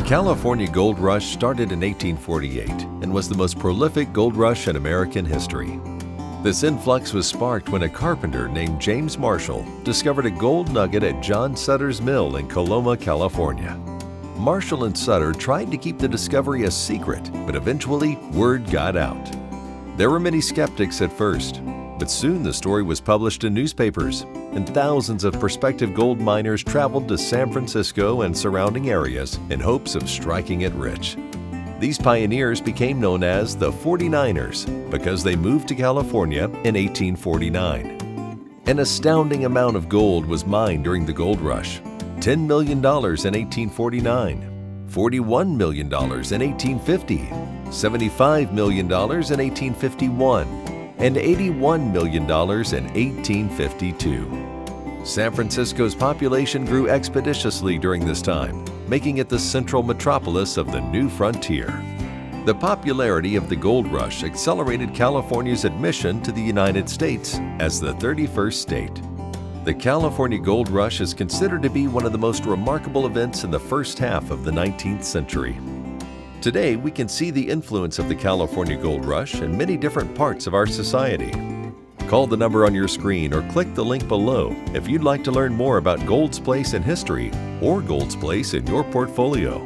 California Gold Rush started in 1848 and was the most prolific gold rush in American history. This influx was sparked when a carpenter named James Marshall discovered a gold nugget at John Sutter's mill in Coloma, California. Marshall and Sutter tried to keep the discovery a secret, but eventually word got out. There were many skeptics at first, but soon the story was published in newspapers, and thousands of prospective gold miners traveled to San Francisco and surrounding areas in hopes of striking it rich. These pioneers became known as the 49ers because they moved to California in 1849. An astounding amount of gold was mined during the gold rush: $10 million in 1849, $41 million in 1850, $75 million in 1851, and $81 million in 1852. San Francisco's population grew expeditiously during this time, making it the central metropolis of the new frontier. The popularity of the gold rush accelerated California's admission to the United States as the 31st state. The California Gold Rush is considered to be one of the most remarkable events in the first half of the 19th century. Today, we can see the influence of the California Gold Rush in many different parts of our society. Call the number on your screen or click the link below if you'd like to learn more about gold's place in history or gold's place in your portfolio.